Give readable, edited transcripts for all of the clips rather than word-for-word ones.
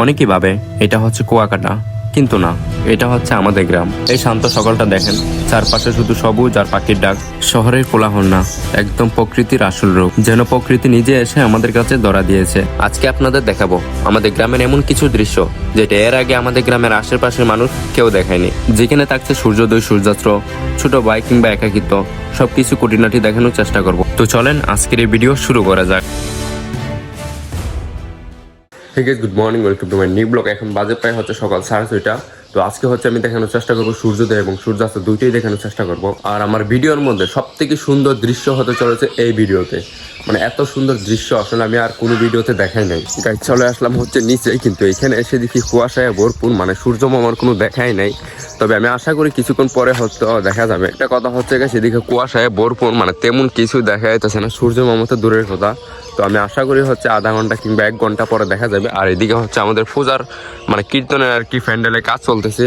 অনেকেই ভাবে এটা হচ্ছে কুয়াকাটা, কিন্তু না, এটা হচ্ছে আমাদের গ্রাম। এই শান্ত সকালটা দেখেন, চারপাশে শুধু সবুজ আর পাখির ডাক। শহরের কোলাহল না, একদম প্রকৃতির আসল রূপ, যেন প্রকৃতি নিজে এসে আমাদের কাছে ধরা দিয়েছে। আজকে আপনাদের দেখাবো আমাদের গ্রামের এমন কিছু দৃশ্য যেটা এর আগে আমাদের গ্রামের আশেপাশের মানুষ কেউ দেখায়নি। যেখানে থাকছে সূর্যোদয়, সূর্যাস্ত, ছোট বাইক কিংবা একাকিত্ব, সবকিছু খুঁটিনাটি দেখানোর চেষ্টা করব। তো চলেন আজকের এই ভিডিও শুরু করা যাক। ঠিক আছে, good morning, welcome to my new blog. এখন বাজে প্রায় হচ্ছে সকাল 6:30। তো আজকে হচ্ছে আমি দেখানোর চেষ্টা করবো সূর্যোদয় এবং সূর্যাস্ত দুইটাই দেখানোর চেষ্টা করব। আর আমার ভিডিওর মধ্যে সব থেকে সুন্দর দৃশ্য হতে চলেছে এই ভিডিওতে। মানে এত সুন্দর দৃশ্য আসলে আমি আর কোনো ভিডিওতে দেখাই নাই। গাইড চলে আসলাম হচ্ছে নিচে, কিন্তু এখানে এসে দেখি কুয়াশায় ভরপুর, মানে সূর্য মামার কোনো দেখাই নাই। তবে আমি আশা করি কিছুক্ষণ পরে হয়তো দেখা যাবে। একটা কথা হচ্ছে সেদিকে কুয়াশায় ভরপুর, মানে তেমন কিছু দেখা যাইতেছে না, সূর্য মামা তো দূরের কথা। তো আমি আশা করি হচ্ছে আধা ঘন্টা কিংবা 1 ঘন্টা পরে দেখা যাবে। আর এদিকে হচ্ছে আমাদের পূজার মানে কীর্তনের আর কি প্যান্ডেলে কাজ চলতেছে।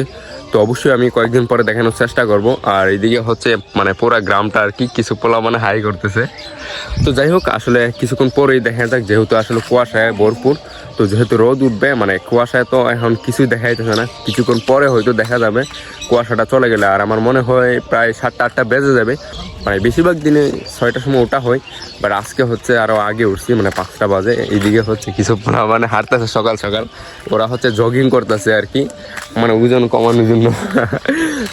তো অবশ্যই আমি কয়েকদিন পরে দেখানোর চেষ্টা করব। আর এদিকে হচ্ছে মানে পুরো গ্রামটা আর কি কিছু পোলা মানে হাই করতেছে। তো যাই হোক, আসলে কিছুক্ষণ পরেই দেখা যাক, যেহেতু আসলে কুয়াশায় ভরপুর। তো যেহেতু রোদ উঠবে, মানে কুয়াশায় তো এখন কিছুই দেখা যাইতেছে না, কিছুক্ষণ পরে হয়তো দেখা যাবে কুয়াশাটা চলে গেলে। আর আমার মনে হয় প্রায় 7টা-8টা বেজে যাবে। মানে বেশিরভাগ দিনে 6টার সময় ওঠা হয়, বাট আজকে হচ্ছে আরও আগে উঠছি, মানে 5টা বাজে। এইদিকে হচ্ছে কিছু মানে হাঁটতেছে সকাল সকাল, ওরা হচ্ছে জগিং করতেছে আর কি, মানে ওজন কমানোর জন্য।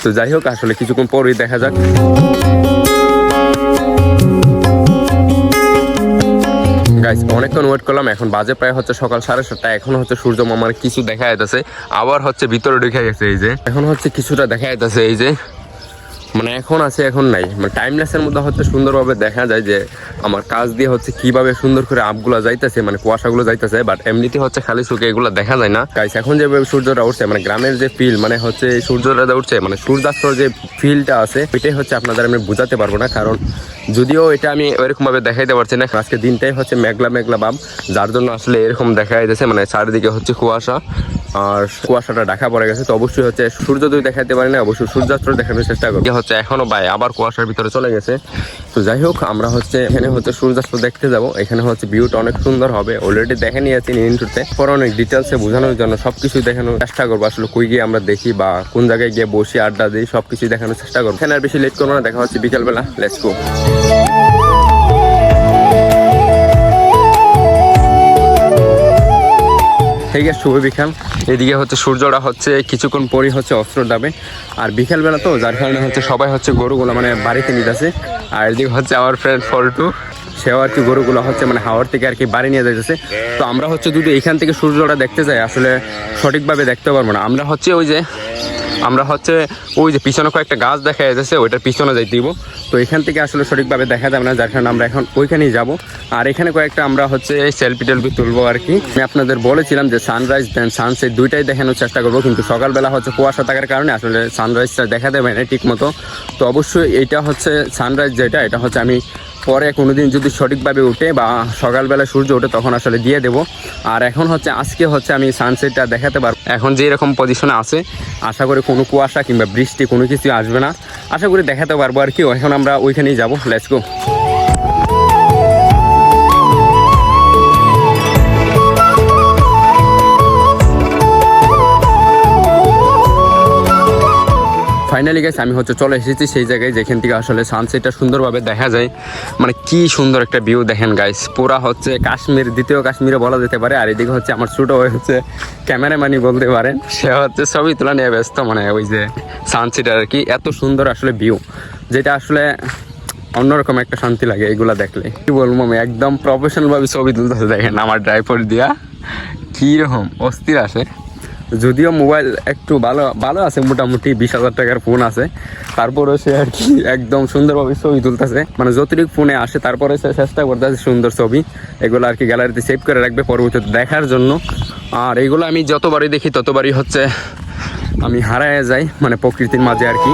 তো যাই হোক, আসলে কিছুক্ষণ পরেই দেখা যাক। গাইস, অনেকক্ষণ ওয়েট করলাম, এখন বাজে প্রায় হচ্ছে সকাল 7:30। এখন হচ্ছে সূর্য মামার কিছু দেখা যাইতেছে, আবার হচ্ছে ভিতরে ঢুকে গেছে। এই যে এখন হচ্ছে কিছুটা দেখা যাইতেছে, এই যে মানে এখন আছে এখন নাই, মানে টাইমলেসের মধ্যে হচ্ছে সুন্দরভাবে দেখা যায় যে আমার কাজ দিয়ে হচ্ছে কিভাবে সুন্দর করে আপগুলা যাইতেছে, মানে কুয়াশাগুলো যাইতেছে। বাট এমনিতে হচ্ছে খালি চোখে এগুলো দেখা যায় না। গাইস, এখন যেভাবে সূর্যটা উঠছে, মানে গ্রামের যে ফিল, মানে হচ্ছে সূর্যটা উঠছে, মানে সূর্যাস্তর যে ফিলটা আছে, এটাই হচ্ছে আপনাদের আমি বোঝাতে পারবো না। কারণ যদিও এটা আমি ওইরকম ভাবে দেখাইতে পারছি না, আজকে দিনটাই হচ্ছে মেঘলা মেঘলা ভাব, যার জন্য আসলে এরকম দেখা যাইতেছে। মানে চারিদিকে হচ্ছে কুয়াশা, আর কুয়াশাটা ঢাকা পড়ে গেছে। তো অবশ্যই হচ্ছে সূর্যোদয় দেখাতে পারি না, অবশ্যই সূর্যাস্ত দেখানোর চেষ্টা করি। হচ্ছে এখনো ভাই আবার কুয়াশার ভিতরে চলে গেছে। তো যাই হোক, আমরা হচ্ছে এখানে হচ্ছে সূর্যাস্ত দেখতে যাব। এখানে হচ্ছে ভিউটা অনেক সুন্দর হবে, অলরেডি দেখে নিয়েছি ইন্ট্রোতে। পরে অনেক ডিটেলসে বোঝানোর জন্য সবকিছু দেখানোর চেষ্টা করবো। আসলে কই গিয়ে আমরা দেখি বা কোন জায়গায় গিয়ে বসি আড্ডা দিই, সবকিছু দেখানোর চেষ্টা করবো। এখানে আর বেশি লেট করবো না, দেখা হচ্ছে বিকালবেলা। Let's go. ঠিক আছে, শুভ বিকাল। এদিকে হচ্ছে সূর্যটা হচ্ছে কিছুক্ষণ পরই হচ্ছে অস্ত্র যাবে। আর বিকালবেলা তো, যার কারণে হচ্ছে সবাই হচ্ছে গরুগুলো মানে বাড়িতে নিতেছে। আর এদিকে হচ্ছে আমার ফ্রেন্ড ফল্টু, সেও আর কি গরুগুলো হচ্ছে মানে হাওয়ার থেকে আর কি বাড়ি নিয়ে যাইতেছে। তো আমরা হচ্ছে যদি এখান থেকে সূর্যটা দেখতে যাই, আসলে সঠিকভাবে দেখতে পারবো না। আমরা হচ্ছে ওই যে পিছনে কয়েকটা গাছ দেখা যাচ্ছে, ওইটার পিছনে যাই দিব। তো এখান থেকে আসলে সঠিকভাবে দেখা যাবে না, যার কারণে আমরা এখন ওইখানেই যাব। আর এখানে কয়েকটা আমরা হচ্ছে সেলফি টেলফি তুলবো আর কি। আমি আপনাদের বলেছিলাম যে সানরাইজ দেন সানসেট দুইটাই দেখানোর চেষ্টা করবো, কিন্তু সকালবেলা হচ্ছে কুয়াশা থাকার কারণে আসলে সানরাইজটা দেখা দেবে না ঠিক মতো। তো অবশ্যই এইটা হচ্ছে সানরাইজ, যেটা এটা হচ্ছে আমি পরে কোনোদিন যদি সঠিকভাবে উঠে বা সকালবেলা সূর্য ওঠে তখন আসলে দিয়ে দেবো। আর এখন হচ্ছে আজকে হচ্ছে আমি সানসেটটা দেখাতে পারবো। এখন যে এরকম পজিশনে আছে, আশা করি কোনো কুয়াশা কিংবা বৃষ্টি কোনো কিছু আসবে না, আশা করি দেখাতে পারবো আর কি। এখন আমরা ওইখানেই যাবো, লেটস গো। ফাইনালি গাইস, আমি হচ্ছে চলে এসেছি সেই জায়গায় যেখান থেকে আসলে সানসেটটা সুন্দরভাবে দেখা যায়। মানে কি সুন্দর একটা ভিউ দেখেন গাইস, পুরা হচ্ছে কাশ্মীর, দ্বিতীয় কাশ্মীরে বলা যেতে পারে। আর এদিকে হচ্ছে আমার ছোট হচ্ছে ক্যামেরাম্যানই বলতে পারেন, সে হচ্ছে ছবি তোলা নিয়ে ব্যস্ত। মানে ওই যে সানসেট আর কি, এত সুন্দর আসলে ভিউ, যেটা আসলে অন্যরকম একটা শান্তি লাগে এগুলা দেখলে। কি বলবো, আমি একদম প্রফেশনাল ভাবে ছবি তুলতেছে, দেখেন আমার ড্রাইপড দিয়া কিরকম অস্থির আসে। যদিও মোবাইল একটু ভালো আছে, মোটামুটি 20,000 টাকার ফোন আছে, তারপরে সে আর কি একদম সুন্দরভাবে ছবি তুলতেছে। মানে যতটুকু ফোনে আসে তারপরে সে চেষ্টা করতেছে সুন্দর ছবি এগুলো আর কি গ্যালারিতে সেভ করে রাখবে পরবর্তীতে দেখার জন্য। আর এইগুলো আমি যতবারই দেখি ততবারই হচ্ছে আমি হারায় যাই, মানে প্রকৃতির মাঝে আর কি।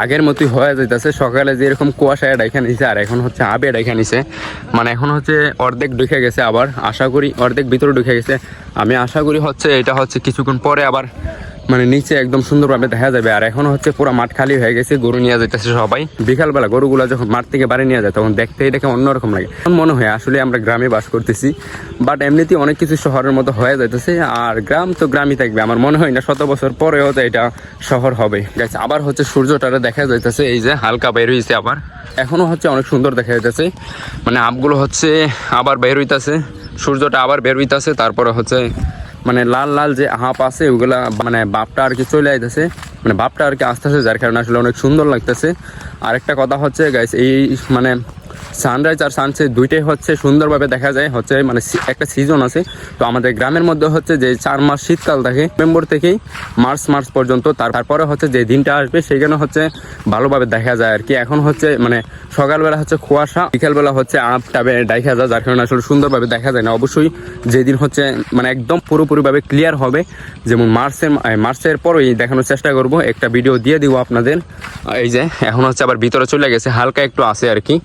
আগের মতোই হয়ে যাইতেছে, সকালে যেরকম কুয়াশায় ডাইখা নিছে আর এখন হচ্ছে আবে ডাইখা নিছে। মানে এখন হচ্ছে অর্ধেক ঢুকে গেছে, আবার আশা করি অর্ধেক ভিতরে ঢুকে গেছে। আমি আশা করি হচ্ছে এটা হচ্ছে কিছুক্ষণ পরে আবার মানে নিচে একদম সুন্দরভাবে দেখা যাবে। আর এখন হচ্ছে পুরো মাঠ খালি হয়ে গেছে, গরু নিয়ে যাইতেছে সবাই। বিকালবেলা গরুগুলো যখন মাঠ থেকে বাড়ি নিয়ে যায় তখন দেখতে এটাকে অন্যরকম লাগে। এখন মনে হয় আসলে আমরা গ্রামে বাস করতেছি, বাট এমনিতেই অনেক কিছু শহরের মতো হয়ে যাইতেছে। আর গ্রাম তো গ্রামই থাকবে, আমার মনে হয় না শত বছর পরেও তো এটা শহর হবে। আবার হচ্ছে সূর্যটারে দেখা যাইতেছে, এই যে হালকা বের হয়েছে আবার, এখনো হচ্ছে অনেক সুন্দর দেখা যাইতেছে। মানে আপগুলো হচ্ছে আবার বের হইতেছে, সূর্যটা আবার বের হইতেছে। তারপরে হচ্ছে মানে লাল লাল যে হাঁপ আছে ওগুলা মানে বাপটা আর কি চলে আইতেছে, মানে বাপটা আর কি আসতেছে, যার কারণে আসলে অনেক সুন্দর লাগতেছে। আরেকটা কথা হচ্ছে গাইস, এই মানে সানরাইজ আর সানসেট দুইটাই হচ্ছে সুন্দরভাবে দেখা যায়। হচ্ছে মানে একটা সিজন আছে, তো আমাদের গ্রামের মধ্যে হচ্ছে যে 4 মাস শীতকাল থাকে, নভেম্বর থেকেই মার্চ পর্যন্ত। তারপরে হচ্ছে যে দিনটা আসবে সেখানে হচ্ছে ভালোভাবে দেখা যায় আর কি। এখন হচ্ছে মানে সকালবেলা হচ্ছে কুয়াশা, বিকালবেলা হচ্ছে আপ টাবে দেখা যায়, যার কারণে আসলে সুন্দরভাবে দেখা যায় না। অবশ্যই যেদিন হচ্ছে মানে একদম পুরোপুরিভাবে ক্লিয়ার হবে, যেমন মার্চের পরেই দেখানোর চেষ্টা করব, একটা ভিডিও দিয়ে দিব আপনাদের। এই যে এখন হচ্ছে আবার ভিতরে চলে গেছে, হালকা একটু আছে আর কি,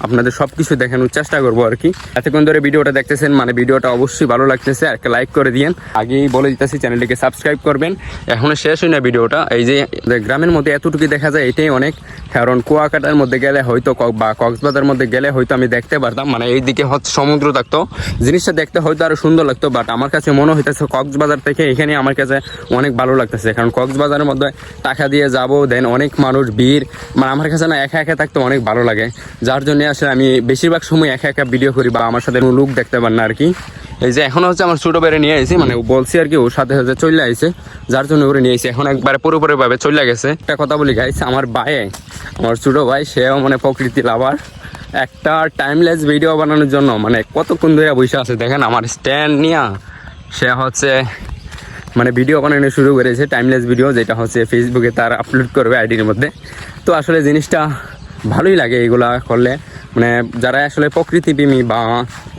আপনাদের সব কিছু দেখানোর চেষ্টা করবো আর কি। এতক্ষণ ধরে ভিডিওটা দেখতেছেন, মানে ভিডিওটা অবশ্যই ভালো লাগতেছে, একটা লাইক করে দিয়েন। আগেই বলে দিতেছি চ্যানেলটিকে সাবস্ক্রাইব করবেন। এখনো শেষ হয় না ভিডিওটা। এই যে গ্রামের মধ্যে এতটুকু দেখা যায় এটাই অনেক, কারণ কুয়াকাটার মধ্যে গেলে হয়তো বা কক্সবাজারের মধ্যে গেলে হয়তো আমি দেখতে পারতাম, মানে এইদিকে হচ্ছে সমুদ্র থাকতো, জিনিসটা দেখতে হয়তো আরো সুন্দর লাগতো। বাট আমার কাছে মনে হইতেছে কক্সবাজার থেকে এখানে আমার কাছে অনেক ভালো লাগতেছে, কারণ কক্সবাজারের মধ্যে টাকা দিয়ে যাবো, দেন অনেক মানুষ ভিড়, মানে আমার কাছে না একা একা থাকতে অনেক ভালো লাগে, যার জন্য আসলে আমি বেশিরভাগ সময় একা একা ভিডিও করি, বা আমার সাথে কোনো লোক দেখতে পার না আর কি। এই যে এখন হচ্ছে আমার ছোটো বেড়ে নিয়ে আসি, মানে বলছি আর কি ওর সাথে সাথে চলে আসছে, যার জন্য ওরে নিয়ে আসি। এখন একবারে পুরোপুরিভাবে চলে গেছে। একটা কথা বলি গাইস, আমার আমার ছোটো ভাই সেও মানে প্রকৃতি লাভার, একটা টাইমলেস ভিডিও বানানোর জন্য মানে কতক্ষণ ধরে বসে আছে দেখেন, আমার স্ট্যান্ড নিয়ে সে হচ্ছে মানে ভিডিও বানানো শুরু করেছে, টাইমলেস ভিডিও, যেটা হচ্ছে ফেসবুকে তার আপলোড করবে আইডির মধ্যে। তো আসলে জিনিসটা ভালোই লাগে এগুলা করলে, মানে যারা আসলে প্রকৃতিপ্রেমী বা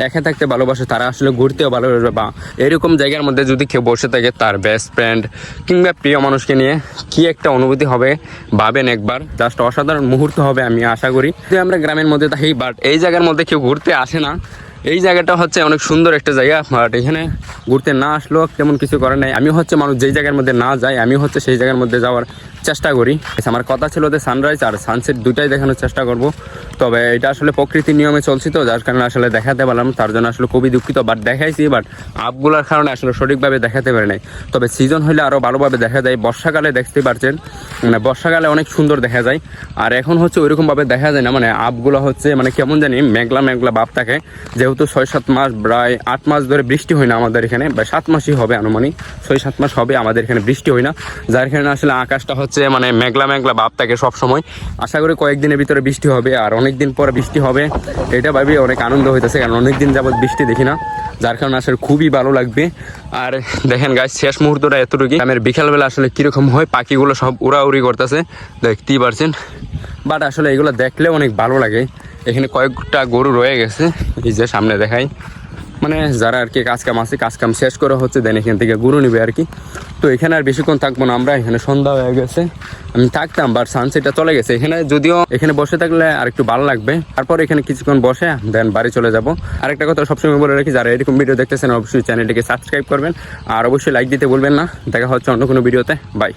একা থাকতে ভালোবাসে তারা আসলে ঘুরতেও ভালোবাসে, বা এরকম জায়গার মধ্যে যদি কেউ বসে থাকে তার বেস্ট ফ্রেন্ড কিংবা প্রিয় মানুষকে নিয়ে কি একটা অনুভূতি হবে ভাবেন একবার, জাস্ট অসাধারণ মুহূর্ত হবে আমি আশা করি। যদি আমরা গ্রামের মধ্যে থাকি, বাট এই জায়গার মধ্যে কেউ ঘুরতে আসে না। এই জায়গাটা হচ্ছে অনেক সুন্দর একটা জায়গা, বাট এখানে ঘুরতে না আসলেও তেমন কিছু করে নাই। আমি হচ্ছে মানুষ যেই জায়গার মধ্যে না যায়, আমি হচ্ছে সেই জায়গার মধ্যে যাওয়ার চেষ্টা করি। আমার কথা ছিল যে সানরাইজ আর সানসেট দুটাই দেখানোর চেষ্টা করব, তবে এটা আসলে প্রকৃতির নিয়মে চলছি তো, যার কারণে আসলে দেখাতে পারলাম, তার জন্য আসলে খুবই দুঃখিত। বাট দেখাইছি, বাট আপগুলোর কারণে আসলে সঠিকভাবে দেখাতে পারি নাই। তবে সিজন হলে আরও ভালোভাবে দেখা যায়। বর্ষাকালে দেখতে পারছেন, মানে বর্ষাকালে অনেক সুন্দর দেখা যায়। আর এখন হচ্ছে ওইরকমভাবে দেখা যায় না, মানে আপগুলো হচ্ছে মানে কেমন জানি মেঘলা মেঘলা ভাব থাকে, যেহেতু 6-7 মাস প্রায় 8 মাস ধরে বৃষ্টি হয় না আমাদের এখানে, বা 7 মাসই হবে আনুমানিক, 6-7 মাস হবে আমাদের এখানে বৃষ্টি হয় না, যার কারণে আসলে আকাশটা হচ্ছে মানে মেঘলা মেঘলা ভাব থাকে সবসময়। আশা করি কয়েকদিনের ভিতরে বৃষ্টি হবে, আর অনেক দিন পরে বৃষ্টি হবে, এটা ভাবি অনেক আনন্দ হইতেছে, কারণ অনেক দিন যাবত বৃষ্টি দেখি না, যার কারণে আসলে খুবই ভালো লাগবে। আর দেখেন গাইস, শেষ মুহূর্তটা এতটুকু, আমার বিকালবেলা আসলে কিরকম হয়, পাখিগুলো সব উড়াউড়ি করতেছে দেখতেই পারছেন। বাট আসলে এগুলো দেখলে অনেক ভালো লাগে। এখানে কয়েকটা গরু রয়ে গেছে, এই যে সামনে দেখাই, মানে যারা আর কি কাজকাম আছে, কাজকাম শেষ করে হচ্ছে দেন এখান থেকে গরু নিবে আর কি। তো এখানে আর বেশিক্ষণ থাকবো না আমরা, এখানে সন্ধ্যা হয়ে গেছে, আমি থাকতাম বাট সানসেটটা চলে গেছে। এখানে যদিও এখানে বসে থাকলে আর একটু ভালো লাগবে, তারপর এখানে কিছুক্ষণ বসে দেন বাড়ি চলে যাব। আরেকটা কথা সবসময় বলে রাখি, যারা এরকম ভিডিও দেখতেছেন অবশ্যই চ্যানেলটিকে সাবস্ক্রাইব করবেন, আর অবশ্যই লাইক দিতে বলবেন না। দেখা হচ্ছে অন্য কোনো ভিডিওতে, বাই।